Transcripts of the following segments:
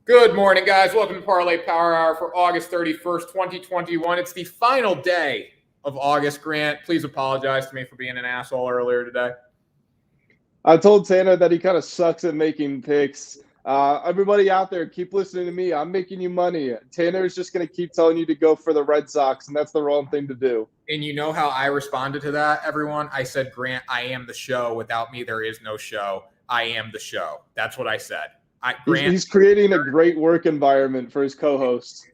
Good morning, guys. Welcome to Parlay Power Hour for August 31st, 2021. It's the final day of August. Grant, please apologize to me for being an asshole earlier today. I told Tanner that he kind of sucks at making picks. Everybody out there, keep listening to me. I'm making you money. Tanner is just going to keep telling you to go for the Red Sox, and that's the wrong thing to do. And you know how I responded to that, everyone? I said, Grant, I am the show. Without me, there is no show. I am the show. That's what I said. He's creating a great work environment for his co-hosts.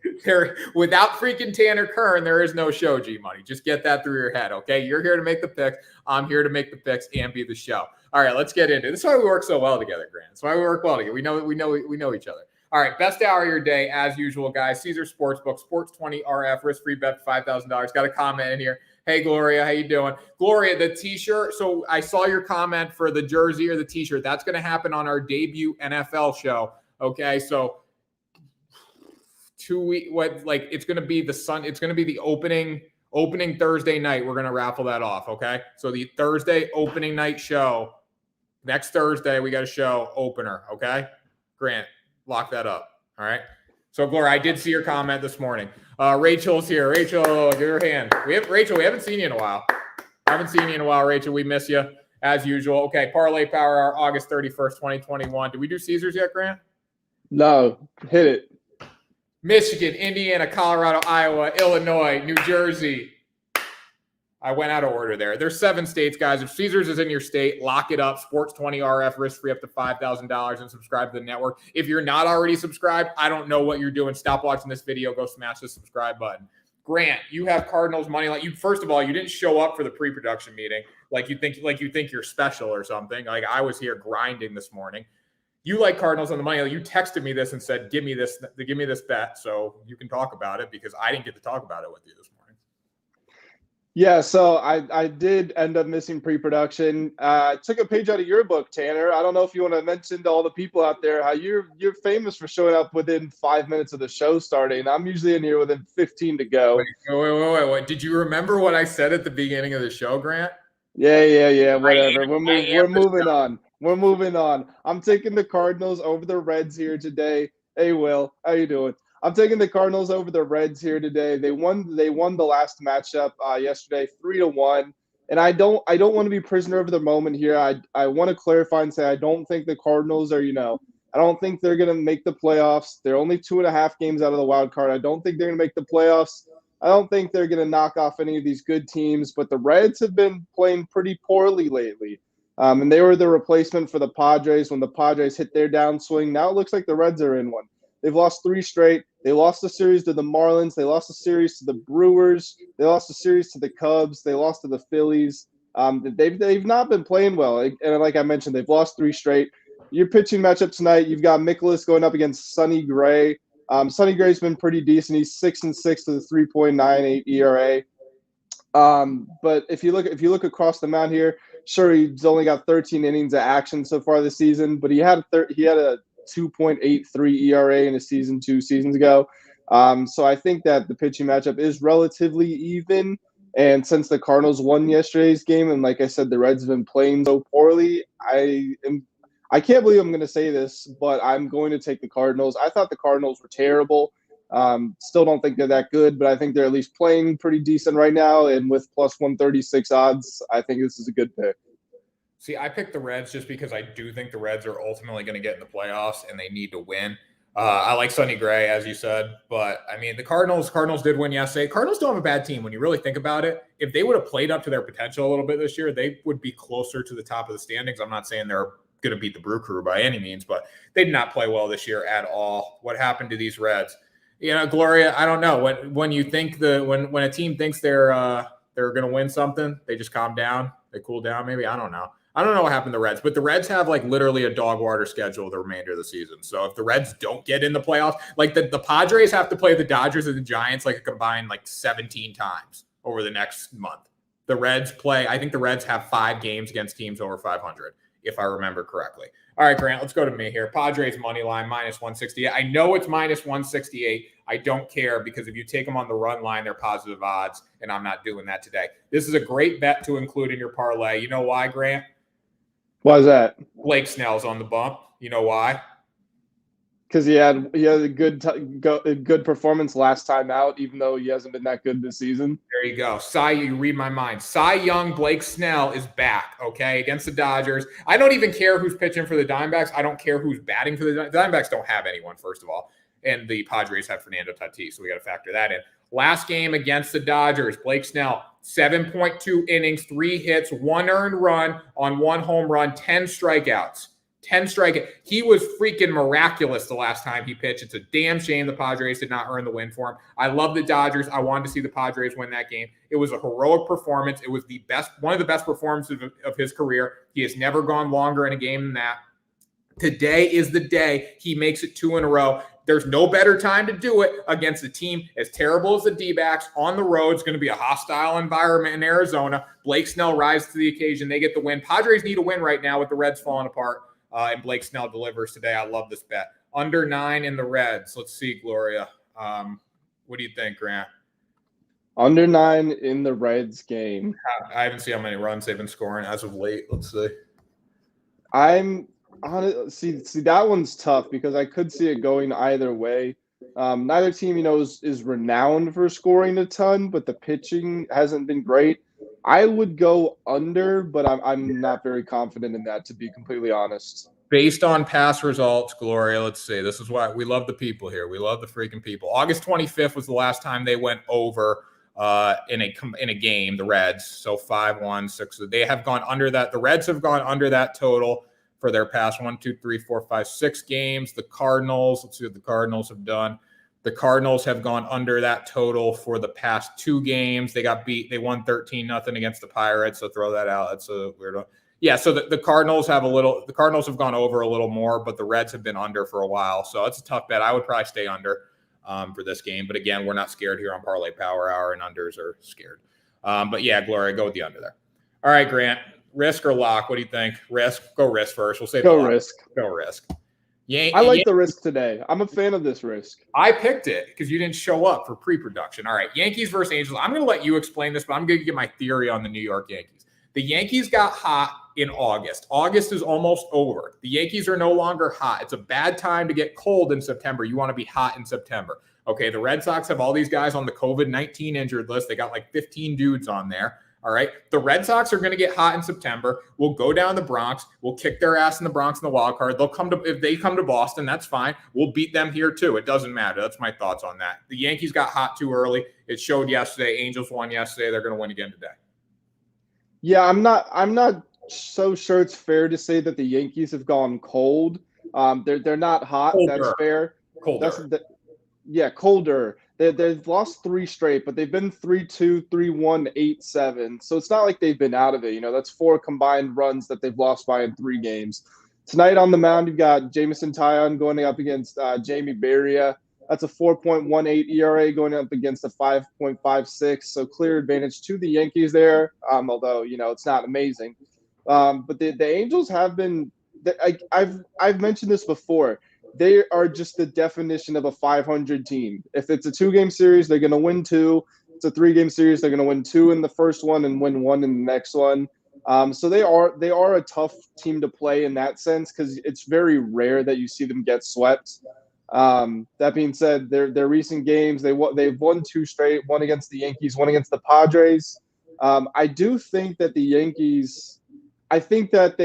Without freaking Tanner Kern, there is no show, G-Money. Just get that through your head, okay? You're here to make the picks. I'm here to make the picks and be the show. All right, let's get into it. This is why we work so well together, Grant. That's why we work well together. We know each other. All right, best hour of your day, as usual, guys. Caesar Sportsbook, Sports 20 RF, risk-free bet $5,000. Got a comment in here. Hey, Gloria, how you doing? Gloria, the T-shirt. So I saw your comment for the jersey or the T-shirt. That's going to happen on our debut NFL show. Okay, so 2 weeks. It's going to be it's going to be the opening Thursday night. We're going to raffle that off. Okay, so the Thursday opening night show. Next Thursday, we got a show opener. Okay, Grant, lock that up. All right. So, Gloria, I did see your comment this morning. Rachel's here. Rachel, give her hand. Rachel, we haven't seen you in a while. Rachel. We miss you, as usual. Okay, Parlay Power Hour, August 31st, 2021. Did we do Caesars yet, Grant? No, hit it. Michigan, Indiana, Colorado, Iowa, Illinois, New Jersey. I went out of order there. There's 7 states, guys. If Caesars is in your state, lock it up. Sports 20 RF, risk-free up to $5,000 and subscribe to the network. If you're not already subscribed, I don't know what you're doing. Stop watching this video. Go smash the subscribe button. Grant, you have Cardinals money line. First of all, you didn't show up for the pre-production meeting like you think you're special or something. Like I was here grinding this morning. You like Cardinals on the money line. You texted me this and said, give me this bet so you can talk about it because I didn't get to talk about it with you this morning. Yeah, so I did end up missing pre-production. I took a page out of your book, Tanner. I don't know if you want to mention to all the people out there how you're famous for showing up within 5 minutes of the show starting. I'm usually in here within 15 to go. Wait. Did you remember what I said at the beginning of the show, Grant? Yeah. Whatever. We're moving on. We're moving on. I'm taking the Cardinals over the Reds here today. Hey, Will, how you doing? I'm taking the Cardinals over the Reds here today. They won the last matchup yesterday, 3-1. And I don't want to be prisoner of the moment here. I want to clarify and say I don't think the Cardinals are, I don't think they're going to make the playoffs. They're only 2.5 games out of the wild card. I don't think they're going to make the playoffs. I don't think they're going to knock off any of these good teams. But the Reds have been playing pretty poorly lately. And they were the replacement for the Padres when the Padres hit their downswing. Now it looks like the Reds are in one. They've lost 3 straight. They lost the series to the Marlins. They lost the series to the Brewers. They lost the series to the Cubs. They lost to the Phillies. They've not been playing well. And like I mentioned, they've lost 3 straight. Your pitching matchup tonight, you've got Mikolas going up against Sonny Gray. Sonny Gray's been pretty decent. He's 6-6 to the 3.98 ERA. But if you look across the mound here, sure, he's only got 13 innings of action so far this season, but he had a 2.83 ERA in a season 2 seasons ago. So I think that the pitching matchup is relatively even. And since the Cardinals won yesterday's game, and like I said, the Reds have been playing so poorly, I can't believe I'm going to say this, but I'm going to take the Cardinals. I thought the Cardinals were terrible. Still don't think they're that good, but I think they're at least playing pretty decent right now. And with plus 136 odds, I think this is a good pick. See, I picked the Reds just because I do think the Reds are ultimately going to get in the playoffs and they need to win. I like Sonny Gray, as you said, but I mean, the Cardinals did win yesterday. Cardinals don't have a bad team when you really think about it. If they would have played up to their potential a little bit this year, they would be closer to the top of the standings. I'm not saying they're going to beat the Brew Crew by any means, but they did not play well this year at all. What happened to these Reds? Gloria, I don't know. When you think when a team thinks they're going to win something, they just calm down, they cool down. Maybe I don't know. I don't know what happened to the Reds, but the Reds have like literally a dog water schedule the remainder of the season. So if the Reds don't get in the playoffs, like the Padres have to play the Dodgers and the Giants like a combined like 17 times over the next month. I think the Reds have 5 games against teams over 500, if I remember correctly. All right, Grant, let's go to me here. Padres money line minus 168. I know it's minus 168. I don't care because if you take them on the run line, they're positive odds, and I'm not doing that today. This is a great bet to include in your parlay. You know why, Grant? Why is that? Blake Snell's on the bump. You know why? because he had a good performance last time out, even though he hasn't been that good this season. There you go. You read my mind. Cy Young, Blake Snell is back, okay, against the Dodgers. I don't even care who's pitching for the Diamondbacks. I don't care who's batting for the Diamondbacks. Don't have anyone, first of all. And the Padres have Fernando Tatis, so we got to factor that in. Last game against the Dodgers, Blake Snell, 7.2 innings, 3 hits, 1 earned run on 1 home run, 10 strikeouts. 10 strikeouts. He was freaking miraculous the last time he pitched. It's a damn shame the Padres did not earn the win for him. I love the Dodgers. I wanted to see the Padres win that game. It was a heroic performance. It was one of the best performances of his career. He has never gone longer in a game than that. Today is the day he makes it 2 in a row. There's no better time to do it against a team as terrible as the D-backs on the road. It's going to be a hostile environment in Arizona. Blake Snell rises to the occasion. They get the win. Padres need a win right now with the Reds falling apart. And Blake Snell delivers today. I love this bet. Under 9 in the Reds. Let's see, Gloria. What do you think, Grant? Under 9 in the Reds game. I haven't seen how many runs they've been scoring as of late. Let's see. See that one's tough because I could see it going either way. Neither team, is renowned for scoring a ton, but the pitching hasn't been great. I would go under, but I'm not very confident in that, to be completely honest. Based on past results, Gloria, let's see. This is why we love the people here. We love the freaking people. August 25th was the last time they went over in a game, the Reds. So 5-1, 6. They have gone under that. The Reds have gone under that total for their past 1, 2, 3, 4, 5, 6 games. The Cardinals, let's see what the Cardinals have done. The Cardinals have gone under that total for the past 2 games. They got beat. They won 13-0 against the Pirates. So throw that out. That's a weird one. Yeah, so the Cardinals have gone over a little more, but the Reds have been under for a while. So it's a tough bet. I would probably stay under for this game. But again, we're not scared here on Parlay Power Hour, and unders are scared. But yeah, Gloria, go with the under there. All right, Grant, risk or lock? What do you think? Risk? Go risk first. We'll say go risk. Go risk. I like the risk today. I'm a fan of this risk. I picked it because you didn't show up for pre-production. All right, Yankees versus Angels. I'm going to let you explain this, but I'm going to give my theory on the New York Yankees. The Yankees got hot in August. August is almost over. The Yankees are no longer hot. It's a bad time to get cold in September. You want to be hot in September. Okay, the Red Sox have all these guys on the COVID-19 injured list. They got like 15 dudes on there. All right. The Red Sox are going to get hot in September. We'll go down the Bronx. We'll kick their ass in the Bronx in the wild card. If they come to Boston, that's fine. We'll beat them here too. It doesn't matter. That's my thoughts on that. The Yankees got hot too early. It showed yesterday. Angels won yesterday. They're going to win again today. Yeah, I'm not so sure it's fair to say that the Yankees have gone cold. They're not hot. Colder. That's fair. Colder. Colder. They've lost 3 straight, but they've been 3-2, 3-1, 8-7. So it's not like they've been out of it. That's 4 combined runs that they've lost by in 3 games. Tonight on the mound, you've got Jamison Tyone going up against Jamie Barria. That's a 4.18 ERA going up against a 5.56. So clear advantage to the Yankees there, although, it's not amazing. But the Angels have been – I've mentioned this before. They are just the definition of a 500 team. If it's a 2-game series, they're going to win 2. It's a 3-game series, they're going to win 2 in the first one and win 1 in the next one. So they are a tough team to play in that sense because it's very rare that you see them get swept. That being said, their recent games, they've won 2 straight, one against the Yankees, one against the Padres. I do think that the Yankees – I think that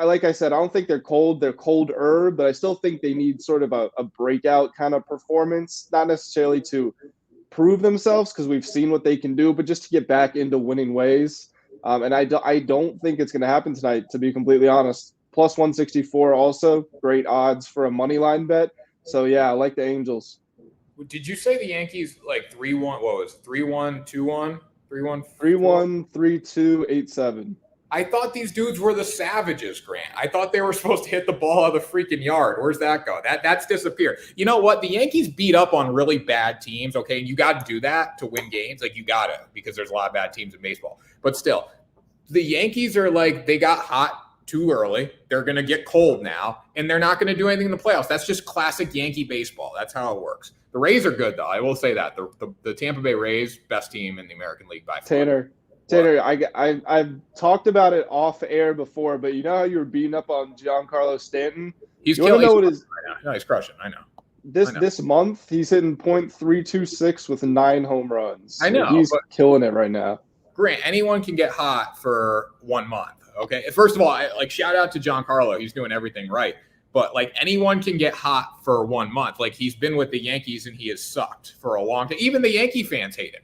like I said, I don't think they're cold. They're colder, but I still think they need sort of a breakout kind of performance, not necessarily to prove themselves because we've seen what they can do, but just to get back into winning ways. And I don't think it's going to happen tonight, to be completely honest. Plus 164 also, great odds for a money line bet. So, yeah, I like the Angels. Did you say the Yankees like 3-1? What was it? 3-1, 2-1, 3-1? 3-1, 3-2, 8-7. I thought these dudes were the Savages, Grant. I thought they were supposed to hit the ball out of the freaking yard. Where's that go? That's disappeared. You know what? The Yankees beat up on really bad teams, okay? And you got to do that to win games. Like, you got to, because there's a lot of bad teams in baseball. But still, the Yankees are like, they got hot too early. They're going to get cold now, and they're not going to do anything in the playoffs. That's just classic Yankee baseball. That's how it works. The Rays are good, though. I will say that. The Tampa Bay Rays, best team in the American League by far. Tanner, I've talked about it off air before, but you know how you were beating up on Giancarlo Stanton? He's You want to killing know what his right now. No, he's crushing. I know. this month he's hitting .326 with 9 home runs. I know, He's but killing it right now. Grant, anyone can get hot for 1 month. Okay. First of all, shout out to Giancarlo. He's doing everything right. But like anyone can get hot for 1 month. Like he's been with the Yankees and he has sucked for a long time. Even the Yankee fans hate him.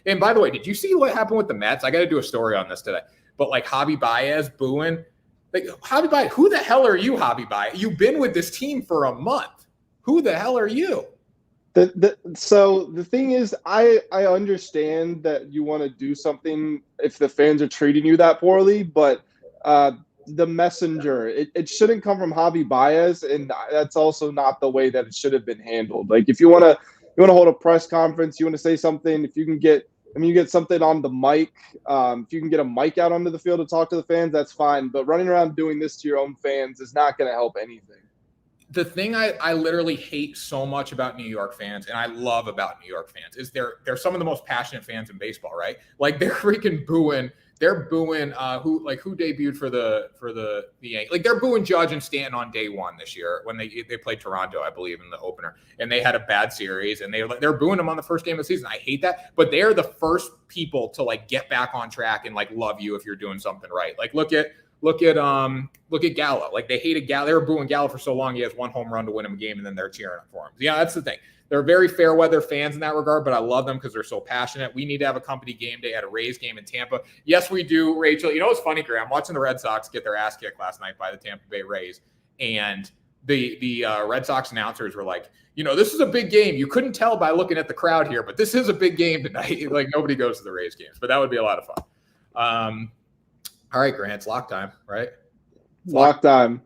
And by the way, did you see what happened with the Mets? I got to do a story on this today. But like Javi Baez booing. Like Javi Baez, who the hell are you, Javi Baez? You've been with this team for a month. Who the hell are you? So the thing is, I understand that you want to do something if the fans are treating you that poorly, but the messenger, it shouldn't come from Javi Baez, and that's also not the way that it should have been handled. Like if you want to hold a press conference, you want to say something, if you can get you get something on the mic, if you can get a mic out onto the field to talk to the fans, that's fine. But running around doing this to your own fans is not going to help anything. The thing I literally hate so much about New York fans, and I love about New York fans, is they're some of the most passionate fans in baseball, right? Like they're freaking booing. They're booing who debuted for the Yankees. Like they're booing Judge and Stanton on day one this year when they played Toronto, I believe, in the opener, and they had a bad series, and they're booing them on the first game of the season. I hate that, but they are the first people to like get back on track and like love you if you're doing something right. Like look at Gallo. Like they hated Gallo. They were booing Gallo for so long. He has 1 home run to win him a game, and then they're cheering for him. Yeah, that's the thing. They're very fair weather fans in that regard, but I love them because they're so passionate. We need to have a company game day at a Rays game in Tampa. Yes, we do, Rachel. You know what's funny, Graham? I'm watching the Red Sox get their ass kicked last night by the Tampa Bay Rays, and the Red Sox announcers were like, this is a big game. You couldn't tell by looking at the crowd here, but this is a big game tonight. Like nobody goes to the Rays games, but that would be a lot of fun. All right, Grant, it's lock time, right? Lock time.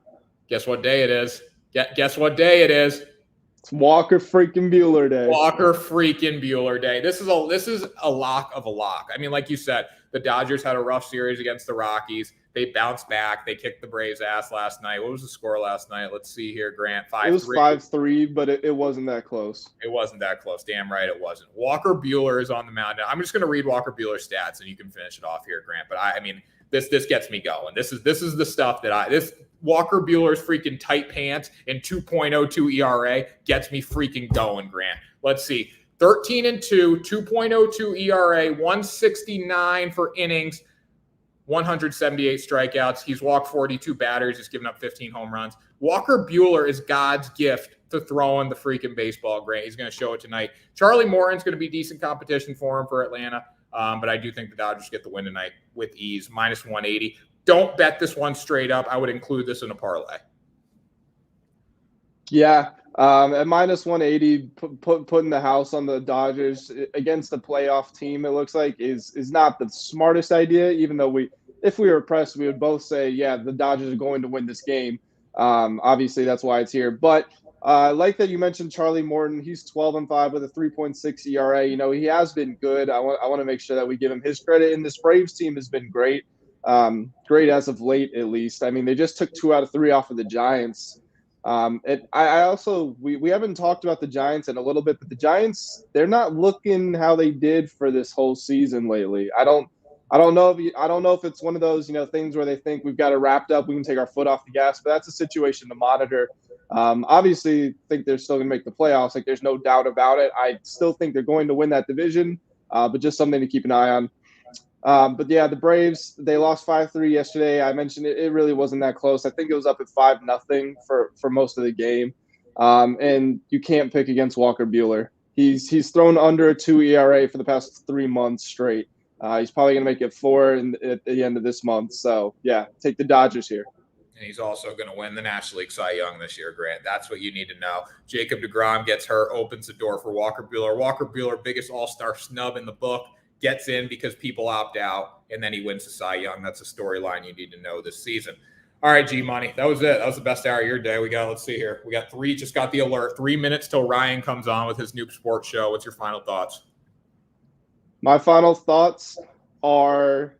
Guess what day it is? Guess what day it is? It's Walker freaking Buehler Day. Walker freaking Buehler Day. This is a lock of a lock. I mean, like you said, the Dodgers had a rough series against the Rockies. They bounced back. They kicked the Braves' ass last night. What was the score last night? Let's see here, Grant. 5-3. It was 5-3, but it wasn't that close. It wasn't that close. Damn right it wasn't. Walker Buehler is on the mound now. I'm just going to read Walker Buehler's stats, and you can finish it off here, Grant. But I mean, this gets me going. This is the stuff that this Walker Buehler's freaking tight pants and 2.02 ERA gets me freaking going, Grant. Let's see. 13-2, 2.02 ERA, 169 for innings, 178 strikeouts. He's walked 42 batters. He's given up 15 home runs. Walker Buehler is God's gift to throwing the freaking baseball, Grant. He's going to show it tonight. Charlie Morton's going to be decent competition for him for Atlanta. But I do think the Dodgers get the win tonight with ease, -180. Don't bet this one straight up. I would include this in a parlay. Yeah, at -180, putting the house on the Dodgers against the playoff team, it looks like is not the smartest idea. Even though if we were pressed, we would both say, yeah, the Dodgers are going to win this game. Obviously, that's why it's here. But I like that you mentioned Charlie Morton. He's 12-5 with a 3.6 ERA. He has been good. I want to make sure that we give him his credit. And this Braves team has been great. Great as of late, at least. I mean, they just took 2 out of 3 off of the Giants. I also we haven't talked about the Giants in a little bit, but the Giants, they're not looking how they did for this whole season lately. I don't know if it's one of those things where they think we've got it wrapped up, we can take our foot off the gas, but that's a situation to monitor. Obviously, think they're still going to make the playoffs. Like there's no doubt about it. I still think they're going to win that division, but just something to keep an eye on. But yeah, the Braves, they lost 5-3 yesterday. I mentioned it really wasn't that close. I think it was up at 5-0 for most of the game. And you can't pick against Walker Buehler. He's thrown under a 2 ERA for the past 3 months straight. He's probably going to make it 4 at the end of this month. So yeah, take the Dodgers here. And he's also going to win the National League Cy Young this year, Grant. That's what you need to know. Jacob deGrom gets hurt, opens the door for Walker Buehler. Walker Buehler, biggest all-star snub in the book, gets in because people opt out, and then he wins the Cy Young. That's a storyline you need to know this season. All right, G-Money, that was it. That was the best hour of your day. Let's see here. We got 3, just got the alert. 3 minutes till Ryan comes on with his Noob Sports Show. What's your final thoughts? My final thoughts are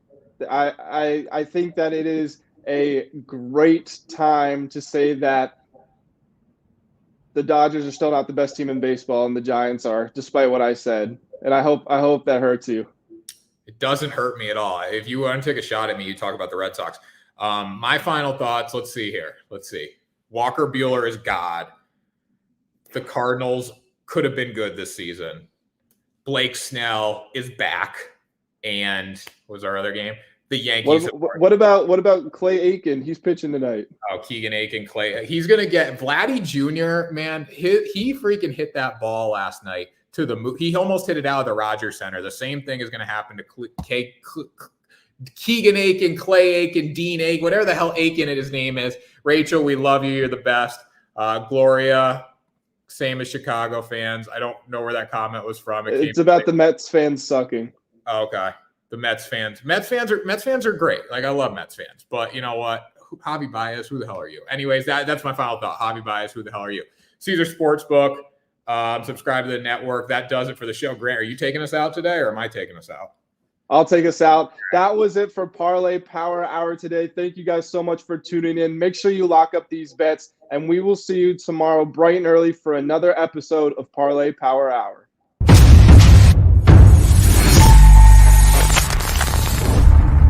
I think that it is a great time to say that the Dodgers are still not the best team in baseball and the Giants are, despite what I said. And I hope that hurts you. It doesn't hurt me at all. If you want to take a shot at me, you talk about the Red Sox. My final thoughts, let's see here. Let's see. Walker Buehler is God. The Cardinals could have been good this season. Blake Snell is back. And what was our other game? The Yankees. What about Clay Aiken? He's pitching tonight. Oh, Keegan Aiken, Clay. He's gonna get Vladdy Jr. Man, he freaking hit that ball last night to the moon. He almost hit it out of the Rogers Center. The same thing is gonna happen to Keegan Aiken, Clay Aiken, Dean Aiken, whatever the hell Aiken his name is. Rachel, we love you. You're the best. Gloria, same as Chicago fans. I don't know where that comment was from. It's about the Mets fans sucking. Okay. The Mets fans are great. Like, I love Mets fans, but you know what? Hobby Bias, who the hell are you? Anyways, that's my final thought. Hobby Bias, who the hell are you? Caesar Sportsbook, subscribe to the network. That does it for the show. Grant, are you taking us out today, or am I taking us out? I'll take us out. That was it for Parlay Power Hour today. Thank you guys so much for tuning in. Make sure you lock up these bets, and we will see you tomorrow bright and early for another episode of Parlay Power Hour.